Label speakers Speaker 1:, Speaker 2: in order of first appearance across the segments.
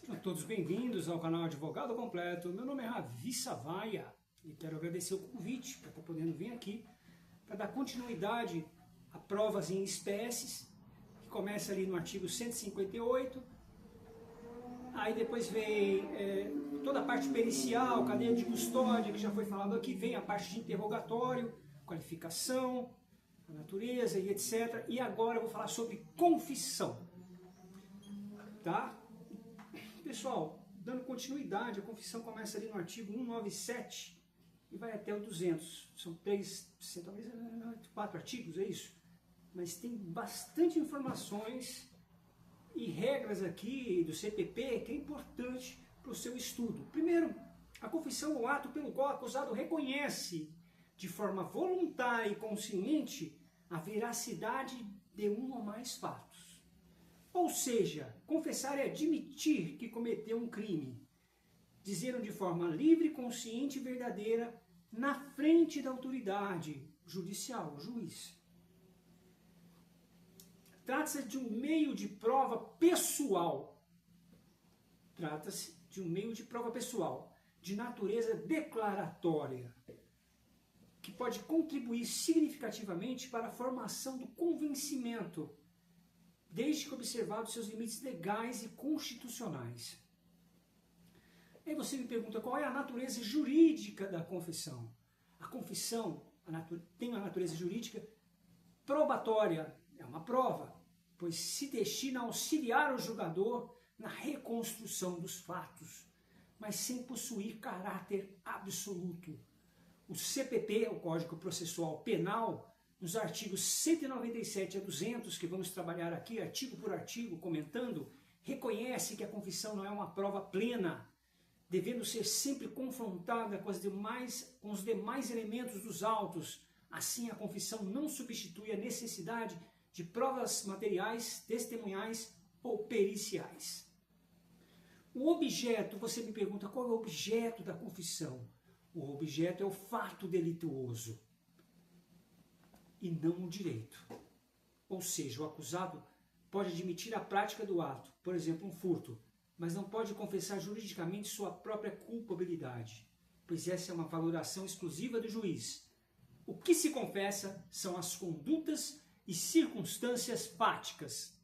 Speaker 1: Sejam todos bem-vindos ao canal Advogado Completo. Meu nome é Ravi Savaia e quero agradecer o convite para estar podendo vir aqui para dar continuidade a provas em espécies, que começa ali no artigo 158. Aí depois vem toda a parte pericial, cadeia de custódia, que já foi falado aqui, vem a parte de interrogatório, qualificação, a natureza e etc. E agora eu vou falar sobre confissão. Tá? Pessoal, dando continuidade, a confissão começa ali no artigo 197 e vai até o 200. São talvez 4 artigos, é isso? Mas tem bastante informações e regras aqui do CPP que é importante para o seu estudo. Primeiro, a confissão é o ato pelo qual o acusado reconhece de forma voluntária e consciente a veracidade de um ou mais fatos. Ou seja, confessar é admitir que cometeu um crime, dizendo de forma livre, consciente e verdadeira na frente da autoridade judicial, o juiz. Trata-se de um meio de prova pessoal. Trata-se de um meio de prova pessoal, de natureza declaratória, que pode contribuir significativamente para a formação do convencimento, desde que observados seus limites legais e constitucionais. Aí você me pergunta qual é a natureza jurídica da confissão. A confissão tem uma natureza jurídica probatória, é uma prova, pois se destina a auxiliar o julgador na reconstrução dos fatos, mas sem possuir caráter absoluto. O CPP, o Código Processual Penal, nos artigos 197 a 200, que vamos trabalhar aqui, artigo por artigo, comentando, reconhece que a confissão não é uma prova plena, devendo ser sempre confrontada com os demais elementos dos autos. Assim, a confissão não substitui a necessidade de provas materiais, testemunhais ou periciais. O objeto, você me pergunta qual é o objeto da confissão? O objeto é o fato delituoso e não o direito. Ou seja, o acusado pode admitir a prática do ato, por exemplo, um furto, mas não pode confessar juridicamente sua própria culpabilidade, pois essa é uma valoração exclusiva do juiz. O que se confessa são as condutas e circunstâncias fáticas,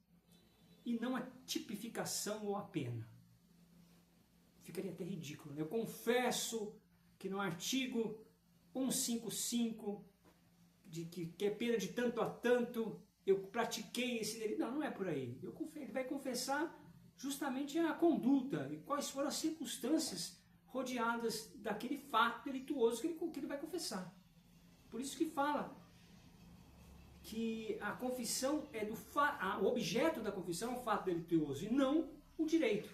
Speaker 1: e não a tipificação ou a pena. Ficaria até ridículo, né? Eu confesso que no artigo 155 que é pena de tanto a tanto, eu pratiquei esse delito. Não, não é por aí. Ele vai confessar justamente a conduta e quais foram as circunstâncias rodeadas daquele fato delituoso que ele vai confessar. Por isso que fala que a confissão é o objeto da confissão é o fato delituoso e não o direito.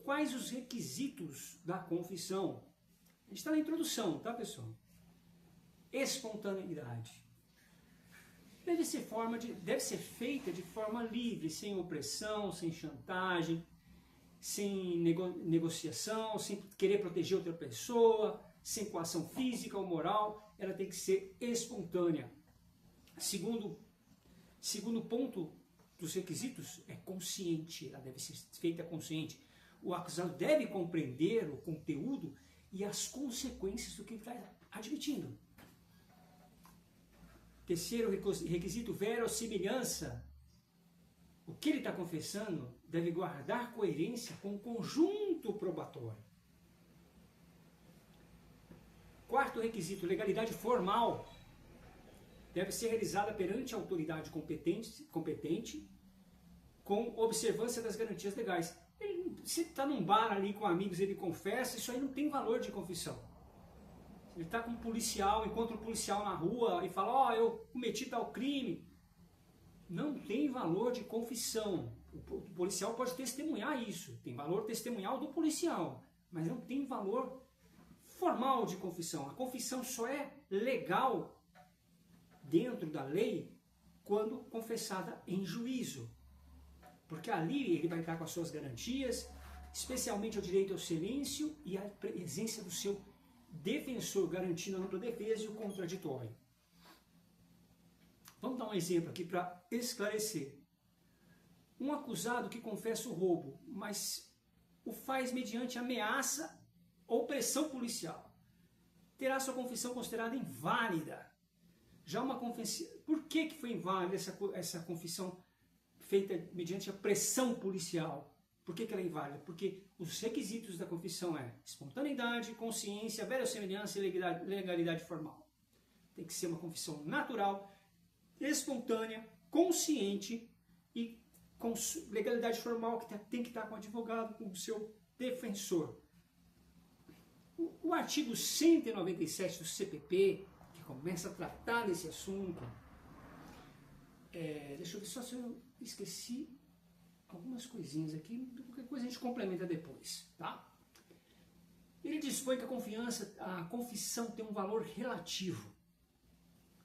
Speaker 1: Quais os requisitos da confissão? A gente está na introdução, tá, pessoal? Espontaneidade. Deve ser feita de forma livre, sem opressão, sem chantagem, sem negociação, sem querer proteger outra pessoa, sem coação física ou moral. Ela tem que ser espontânea. Segundo ponto dos requisitos é consciente. Ela deve ser feita consciente. O acusado deve compreender o conteúdo e as consequências do que ele está admitindo. Terceiro requisito, verossimilhança. O que ele está confessando deve guardar coerência com o conjunto probatório. Quarto requisito, legalidade formal. Deve ser realizada perante a autoridade competente com observância das garantias legais. Se ele está num bar ali com amigos e ele confessa, isso aí não tem valor de confissão. Ele está com um policial, encontra um policial na rua e fala, eu cometi tal crime. Não tem valor de confissão. O policial pode testemunhar isso. Tem valor testemunhal do policial, mas não tem valor formal de confissão. A confissão só é legal dentro da lei quando confessada em juízo. Porque ali ele vai estar com as suas garantias, especialmente o direito ao silêncio e a presença do seu defensor, garantindo a ampla defesa e o contraditório. Vamos dar um exemplo aqui para esclarecer. Um acusado que confessa o roubo, mas o faz mediante ameaça ou pressão policial, terá sua confissão considerada inválida. Já uma confissão... Por que foi inválida essa confissão feita mediante a pressão policial? Por que ela é inválida? Porque os requisitos da confissão é espontaneidade, consciência, verossimilhança e legalidade formal. Tem que ser uma confissão natural, espontânea, consciente e com legalidade formal, que tem que estar com o advogado, com o seu defensor. O artigo 197 do CPP, que começa a tratar desse assunto, deixa eu ver só se eu esqueci algumas coisinhas aqui, qualquer coisa a gente complementa depois, tá? Ele dispõe que a confissão tem um valor relativo,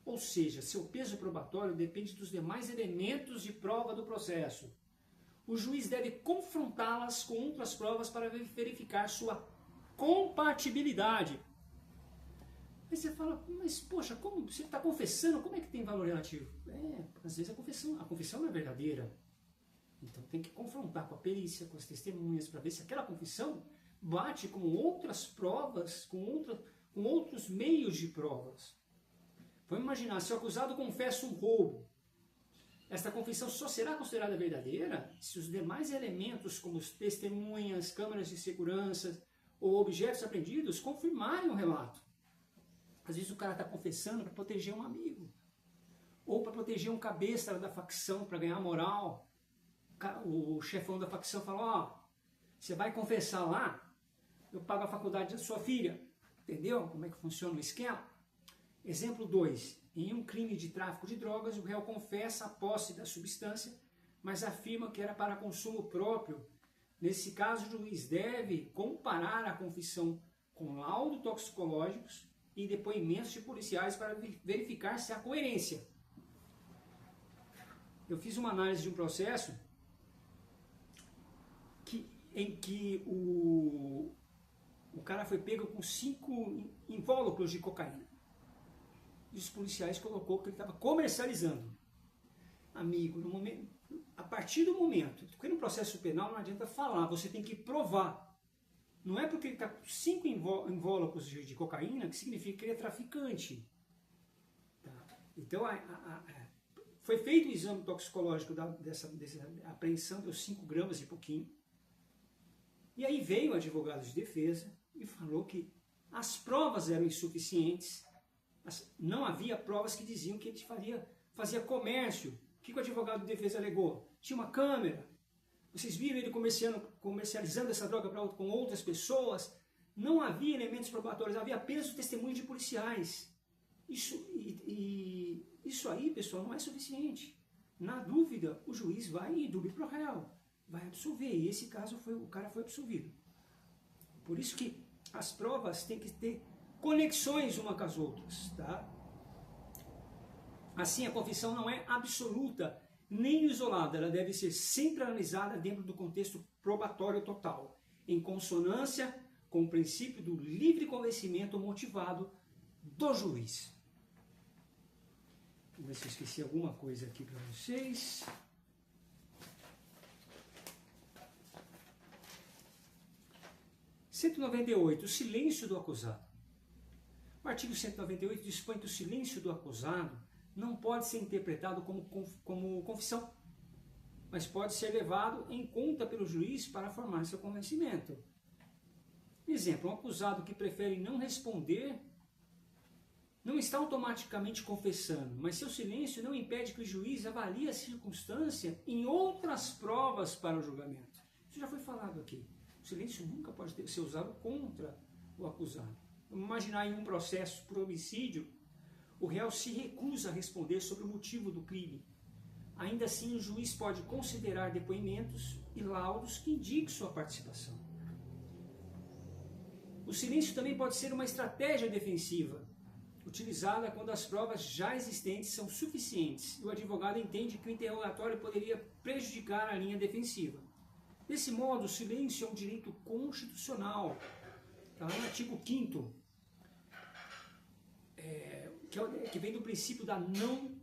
Speaker 1: ou seja, seu peso probatório depende dos demais elementos de prova do processo. O juiz deve confrontá-las com outras provas para verificar sua compatibilidade. Aí você fala, mas poxa, como você está confessando, como é que tem valor relativo? Às vezes a confissão não é verdadeira. Então tem que confrontar com a perícia, com as testemunhas, para ver se aquela confissão bate com outras provas, com outros meios de provas. Vamos imaginar, se o acusado confessa um roubo, esta confissão só será considerada verdadeira se os demais elementos, como as testemunhas, câmeras de segurança ou objetos apreendidos, confirmarem o relato. Às vezes o cara está confessando para proteger um amigo, ou para proteger um cabeça da facção, para ganhar moral. O chefão da facção fala, você vai confessar lá, eu pago a faculdade da sua filha. Entendeu como é que funciona o esquema? Exemplo 2. Em um crime de tráfico de drogas, o réu confessa a posse da substância, mas afirma que era para consumo próprio. Nesse caso, o juiz deve comparar a confissão com laudos toxicológicos e depoimentos de policiais para verificar se há coerência. Eu fiz uma análise de um processo em que o cara foi pego com 5 invólucros de cocaína. E os policiais colocou que ele estava comercializando. Amigo, a partir do momento, porque no processo penal não adianta falar, você tem que provar. Não é porque ele está com 5 invólucros de cocaína que significa que ele é traficante. Tá? Então, foi feito o exame toxicológico dessa apreensão, deu 5 gramas e pouquinho. E aí veio o advogado de defesa e falou que as provas eram insuficientes. Não havia provas que diziam que ele fazia comércio. O que o advogado de defesa alegou? Tinha uma câmera. Vocês viram ele comercializando essa droga com outras pessoas? Não havia elementos probatórios, havia apenas o testemunho de policiais. Isso aí, pessoal, não é suficiente. Na dúvida, o juiz vai e dúbio pro réu, vai absolver. E esse caso, o cara foi absolvido. Por isso que as provas têm que ter conexões uma com as outras, tá? Assim, a confissão não é absoluta nem isolada, ela deve ser sempre analisada dentro do contexto probatório total, em consonância com o princípio do livre convencimento motivado do juiz. Vamos ver se eu esqueci alguma coisa aqui para vocês. « 198. O silêncio do acusado. O artigo 198 dispõe que o silêncio do acusado não pode ser interpretado como confissão, mas pode ser levado em conta pelo juiz para formar seu convencimento. Exemplo, um acusado que prefere não responder não está automaticamente confessando, mas seu silêncio não impede que o juiz avalie a circunstância em outras provas para o julgamento. Isso já foi falado aqui. O silêncio nunca pode ser usado contra o acusado. Vamos imaginar em um processo por homicídio, o réu se recusa a responder sobre o motivo do crime. Ainda assim, o juiz pode considerar depoimentos e laudos que indiquem sua participação. O silêncio também pode ser uma estratégia defensiva, utilizada quando as provas já existentes são suficientes e o advogado entende que o interrogatório poderia prejudicar a linha defensiva. Desse modo, o silêncio é um direito constitucional. Está lá no artigo 5º, que vem do princípio da não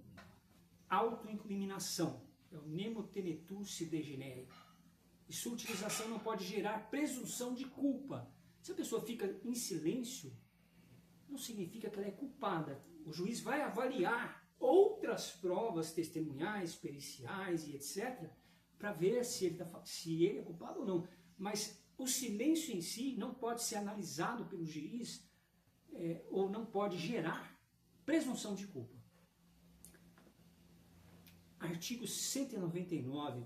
Speaker 1: autoincriminação. é o nemo tenetur degenere. E sua utilização não pode gerar presunção de culpa. Se a pessoa fica em silêncio, não significa que ela é culpada. O juiz vai avaliar outras provas testemunhais, periciais e etc., para ver se ele é culpado ou não. Mas o silêncio em si não pode ser analisado pelo juiz ou não pode gerar presunção de culpa. Artigo 199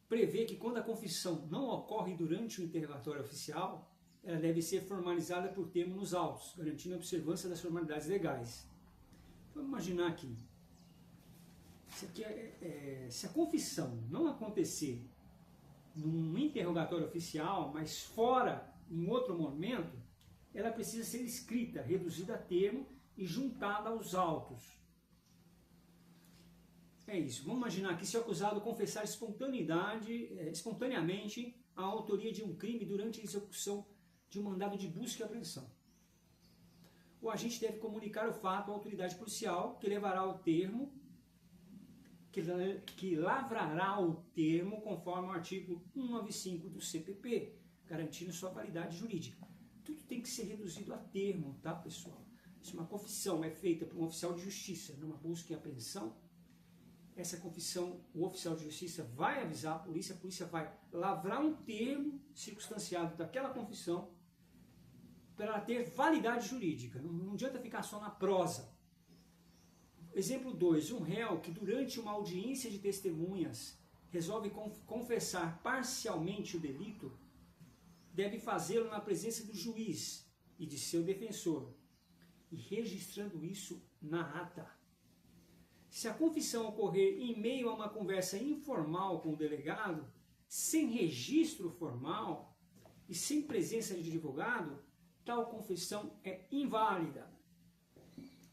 Speaker 1: prevê que quando a confissão não ocorre durante o interrogatório oficial, ela deve ser formalizada por termo nos autos, garantindo a observância das formalidades legais. Vamos imaginar aqui, se a confissão não acontecer num interrogatório oficial, mas fora, em outro momento, ela precisa ser escrita, reduzida a termo e juntada aos autos. É isso. Vamos imaginar que se o acusado confessar espontaneamente a autoria de um crime durante a execução de um mandado de busca e apreensão. O agente deve comunicar o fato à autoridade policial, que levará ao termo, que lavrará o termo conforme o artigo 195 do CPP, garantindo sua validade jurídica. Tudo tem que ser reduzido a termo, tá, pessoal? Se uma confissão é feita por um oficial de justiça numa busca e apreensão, essa confissão, o oficial de justiça vai avisar a polícia vai lavrar um termo circunstanciado daquela confissão para ela ter validade jurídica. Não adianta ficar só na prosa. Exemplo 2. Um réu que durante uma audiência de testemunhas resolve confessar parcialmente o delito, deve fazê-lo na presença do juiz e de seu defensor, e registrando isso na ata. Se a confissão ocorrer em meio a uma conversa informal com o delegado, sem registro formal e sem presença de advogado, tal confissão é inválida.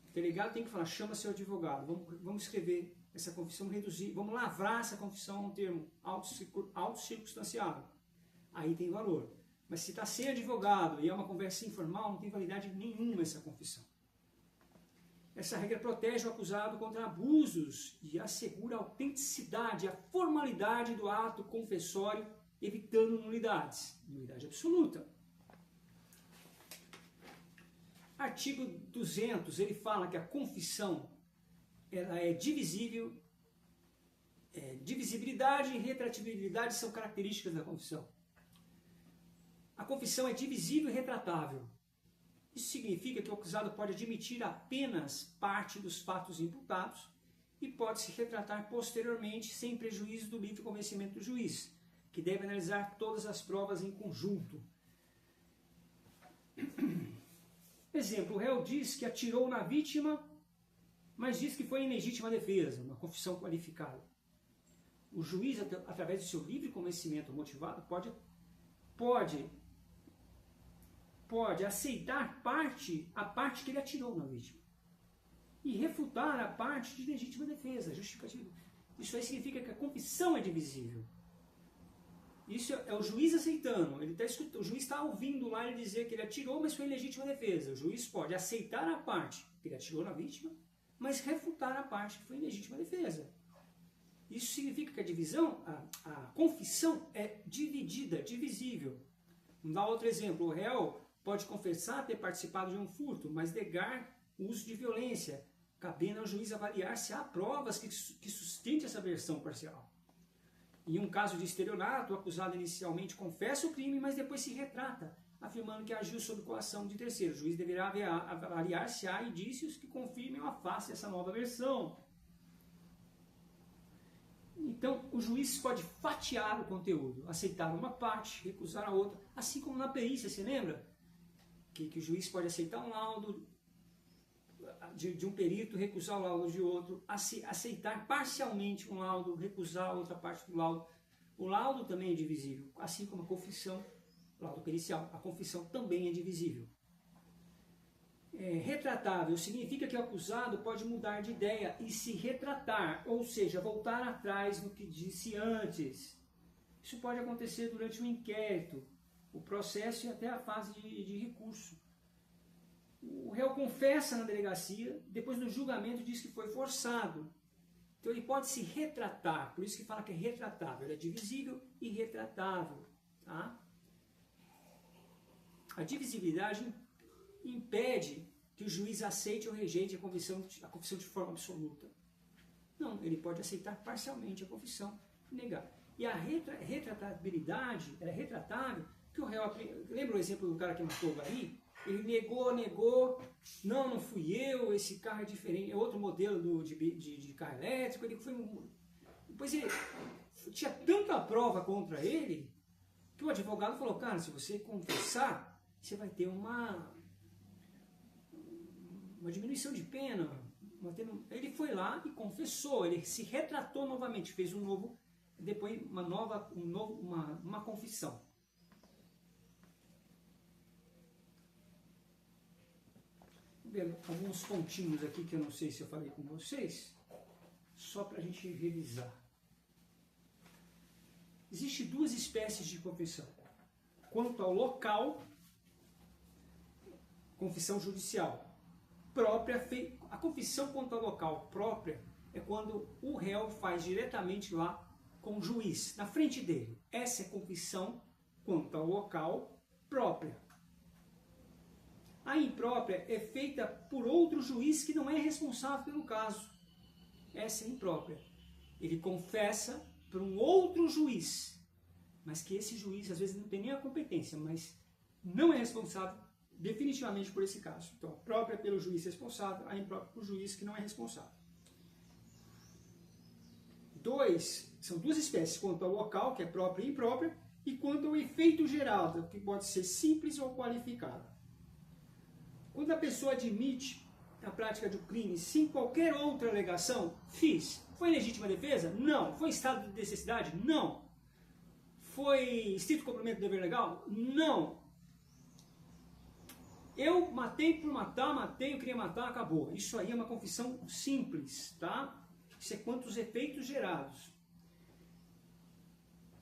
Speaker 1: O delegado tem que falar, chama seu advogado, vamos escrever essa confissão, reduzir, vamos lavrar essa confissão a um termo autocircunstanciado. Aí tem valor. Mas se está sem advogado e é uma conversa informal, não tem validade nenhuma essa confissão. Essa regra protege o acusado contra abusos e assegura a autenticidade, a formalidade do ato confessório, evitando nulidades. Nulidade absoluta. Artigo 200, ele fala que a confissão ela é divisível, divisibilidade e retratibilidade são características da confissão. A confissão é divisível e retratável. Isso significa que o acusado pode admitir apenas parte dos fatos imputados e pode se retratar posteriormente sem prejuízo do livre convencimento do juiz, que deve analisar todas as provas em conjunto. Exemplo, o réu diz que atirou na vítima, mas diz que foi em legítima defesa, uma confissão qualificada. O juiz, através do seu livre convencimento motivado, pode aceitar a parte que ele atirou na vítima e refutar a parte de legítima defesa, justificativa. Isso aí significa que a confissão é divisível. Isso é o juiz aceitando. O juiz está ouvindo lá ele dizer que ele atirou, mas foi em legítima defesa. O juiz pode aceitar a parte que ele atirou na vítima, mas refutar a parte que foi em legítima defesa. Isso significa que a confissão é dividida, divisível. Vamos dar outro exemplo. O réu pode confessar ter participado de um furto, mas negar o uso de violência, cabendo ao juiz avaliar se há provas que sustentem essa versão parcial. Em um caso de estelionato, o acusado inicialmente confessa o crime, mas depois se retrata, afirmando que agiu sob coação de terceiro. O juiz deverá avaliar se há indícios que confirmem ou afastem essa nova versão. Então, o juiz pode fatiar o conteúdo, aceitar uma parte, recusar a outra, assim como na perícia, você lembra? Que o juiz pode aceitar um laudo de um perito, recusar o laudo de outro, aceitar parcialmente um laudo, recusar outra parte do laudo. O laudo também é divisível, assim como a confissão, laudo pericial, a confissão também é divisível. Retratável significa que o acusado pode mudar de ideia e se retratar, ou seja, voltar atrás no que disse antes. Isso pode acontecer durante um inquérito, o processo e até a fase de recurso. O réu confessa na delegacia, depois no julgamento diz que foi forçado. Então ele pode se retratar, por isso que fala que é retratável. Ele é divisível e retratável. Tá? A divisibilidade impede que o juiz aceite ou rejeite a confissão de forma absoluta. Não, ele pode aceitar parcialmente a confissão e negar. E a retratabilidade, ela é retratável, que o réu... Lembra o exemplo do cara que matou o Gari? Ele negou, não fui eu, esse carro é diferente, é outro modelo de carro elétrico, ele foi... Depois ele tinha tanta prova contra ele, que o advogado falou, cara, se você confessar, você vai ter uma diminuição de pena. Ele foi lá e confessou, ele se retratou novamente, fez um novo, depois uma confissão. Vou ver alguns pontinhos aqui que eu não sei se eu falei com vocês, só para a gente revisar. Existem duas espécies de confissão. Quanto ao local, confissão judicial. A confissão quanto ao local própria é quando o réu faz diretamente lá com o juiz, na frente dele. Essa é a confissão quanto ao local própria. A imprópria é feita por outro juiz que não é responsável pelo caso. Essa é a imprópria. Ele confessa para um outro juiz, mas que esse juiz às vezes não tem nem a competência, mas não é responsável definitivamente por esse caso. Então, a própria é pelo juiz responsável, a imprópria por juiz que não é responsável. São duas espécies, quanto ao local, que é própria e imprópria, e quanto ao efeito gerado, que pode ser simples ou qualificado. Quando a pessoa admite a prática de um crime sem qualquer outra alegação, foi legítima defesa? Não. Foi estado de necessidade? Não. Foi estrito cumprimento do dever legal? Não. Eu matei por matar, eu queria matar, acabou. Isso aí é uma confissão simples, tá? Isso é quanto os efeitos gerados.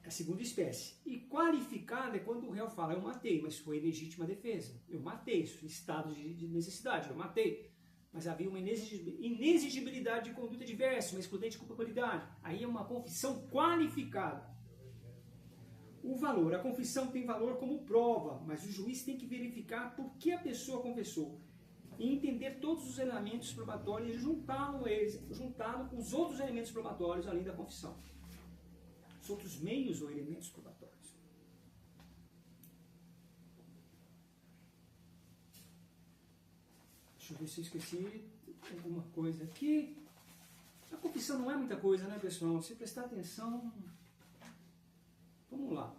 Speaker 1: É a segunda espécie. E qualificada é quando o réu fala, eu matei, mas foi legítima defesa. Eu matei, isso foi estado de necessidade, eu matei. Mas havia uma inexigibilidade de conduta diversa, uma excludente de culpabilidade. Aí é uma confissão qualificada. O valor, a confissão tem valor como prova, mas o juiz tem que verificar por que a pessoa confessou e entender todos os elementos probatórios e juntá-lo com os outros elementos probatórios além da confissão. Os outros meios ou elementos probatórios. Deixa eu ver se eu esqueci alguma coisa aqui. A confissão não é muita coisa, né, pessoal? Se prestar atenção... Vamos lá.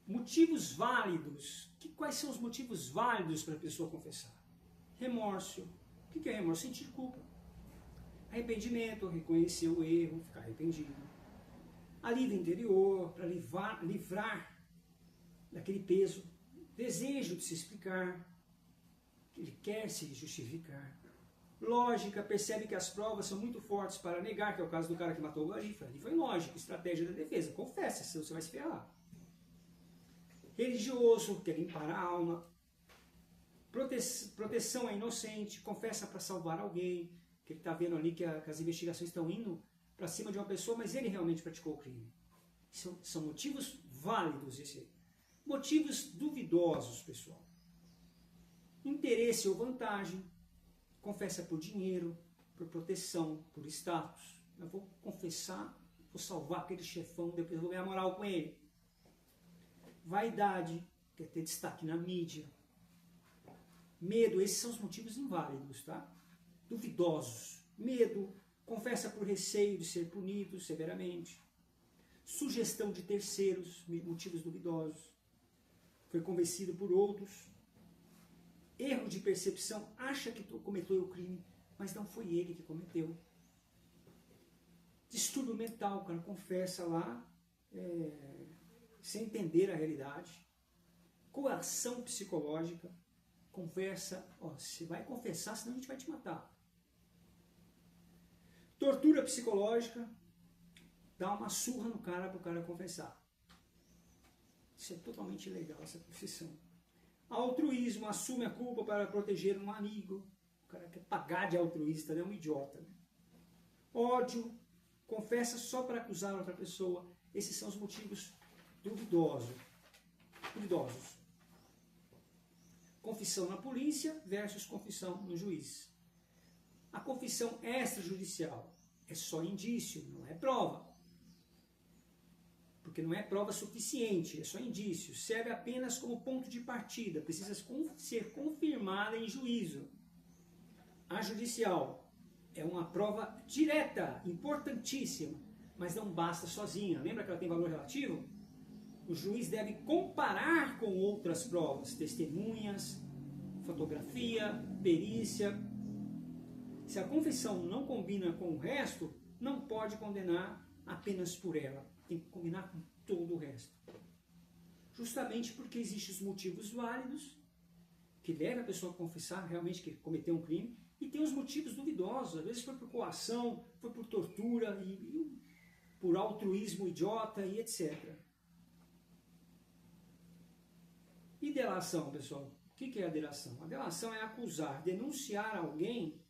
Speaker 1: Motivos válidos. Quais são os motivos válidos para a pessoa confessar? Remorso. O que é remorso? Sentir culpa. Arrependimento, reconhecer o erro, ficar arrependido. Alívio interior, para livrar daquele peso. Desejo de se explicar. Ele quer se justificar. Lógica, percebe que as provas são muito fortes para negar, que é o caso do cara que matou o Garifa. Ali foi lógico, estratégia da defesa. Confessa, senão você vai se ferrar. Religioso, quer limpar a alma. Proteção é inocente, confessa para salvar alguém, que ele está vendo ali que as investigações estão indo para cima de uma pessoa, mas ele realmente praticou o crime. São motivos válidos esse aí. Motivos duvidosos, pessoal. Interesse ou vantagem. Confessa por dinheiro, por proteção, por status. Eu vou confessar, vou salvar aquele chefão, depois eu vou ganhar moral com ele. Vaidade, quer ter destaque na mídia. Medo, esses são os motivos inválidos, tá? Duvidosos. Medo, confessa por receio de ser punido severamente. Sugestão de terceiros, motivos duvidosos. Foi convencido por outros. Erro de percepção, acha que cometeu o crime, mas não foi ele que cometeu. Distúrbio mental, o cara confessa lá, sem entender a realidade. Coação psicológica, conversa, você vai confessar, senão a gente vai te matar. Tortura psicológica, dá uma surra no cara para o cara confessar. Isso é totalmente ilegal, essa confissão. Altruísmo, assume a culpa para proteger um amigo. O cara quer pagar de altruísta, é um idiota. Né? Ódio, confessa só para acusar outra pessoa. Esses são os motivos duvidosos. Confissão na polícia versus confissão no juiz. A confissão extrajudicial é só indício, não é prova. Porque não é prova suficiente, é só indício. Serve apenas como ponto de partida, precisa ser confirmada em juízo. A judicial é uma prova direta, importantíssima, mas não basta sozinha. Lembra que ela tem valor relativo? O juiz deve comparar com outras provas, testemunhas, fotografia, perícia. Se a confissão não combina com o resto, não pode condenar apenas por ela. Tem que combinar com todo o resto. Justamente porque existem os motivos válidos que levam a pessoa a confessar realmente que cometeu um crime, e tem os motivos duvidosos. Às vezes foi por coação, foi por tortura, e por altruísmo idiota e etc. E delação, pessoal? O que é a delação? A delação é acusar, denunciar alguém.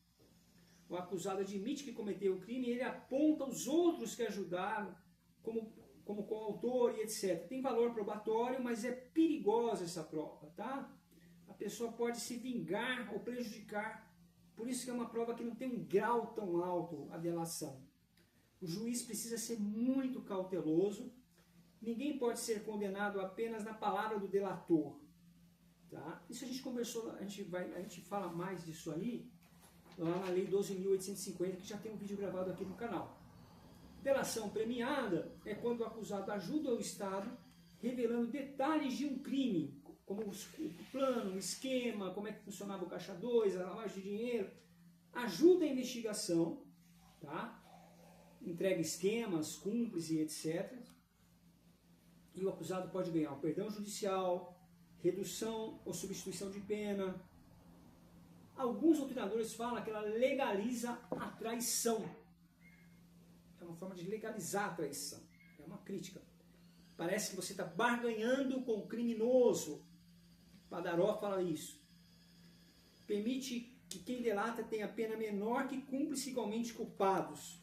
Speaker 1: O acusado admite que cometeu o crime e ele aponta os outros que ajudaram como coautor e etc. Tem valor probatório, mas é perigosa essa prova, tá? A pessoa pode se vingar ou prejudicar. Por isso que é uma prova que não tem um grau tão alto, a delação. O juiz precisa ser muito cauteloso. Ninguém pode ser condenado apenas na palavra do delator. Tá? Isso a gente conversou, a gente fala mais disso aí, lá na Lei 12.850, que já tem um vídeo gravado aqui no canal. Delação premiada é quando o acusado ajuda o Estado revelando detalhes de um crime, como o plano, o esquema, como é que funcionava o Caixa 2, a lavagem de dinheiro. Ajuda a investigação, tá? Entrega esquemas, cúmplice, etc. E o acusado pode ganhar o perdão judicial, redução ou substituição de pena. Alguns doutrinadores falam que ela legaliza a traição. É uma forma de legalizar a traição. É uma crítica. Parece que você está barganhando com o criminoso. Padaró fala isso. Permite que quem delata tenha pena menor que cúmplices igualmente culpados.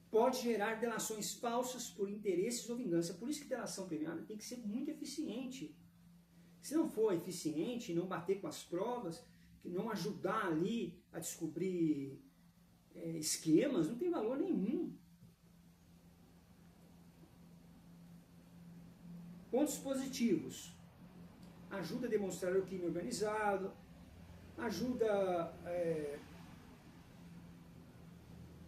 Speaker 1: Pode gerar delações falsas por interesses ou vingança. Por isso que delação premiada tem que ser muito eficiente. Se não for eficiente, não bater com as provas, que não ajudar ali a descobrir esquemas, não tem valor nenhum. Pontos positivos. Ajuda a demonstrar o crime organizado, ajuda...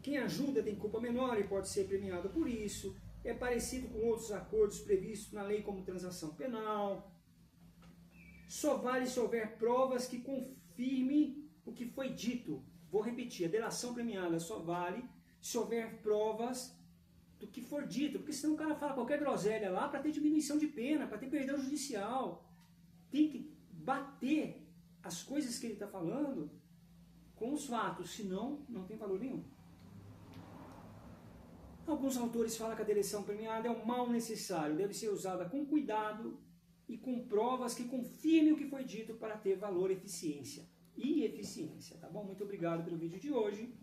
Speaker 1: Quem ajuda tem culpa menor e pode ser premiado por isso. É parecido com outros acordos previstos na lei como transação penal. Só vale se houver provas que confirmem o que foi dito. Vou repetir, a delação premiada só vale se houver provas do que for dito, porque senão o cara fala qualquer groselha lá para ter diminuição de pena, para ter perdão judicial. Tem que bater as coisas que ele está falando com os fatos, senão não tem valor nenhum. Alguns autores falam que a delação premiada é um mal necessário, deve ser usada com cuidado e com provas que confirmem o que foi dito para ter valor e eficiência. Tá bom? Muito obrigado pelo vídeo de hoje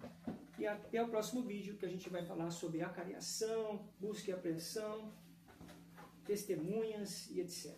Speaker 1: e até o próximo vídeo que a gente vai falar sobre acariação, busca e apreensão, testemunhas e etc.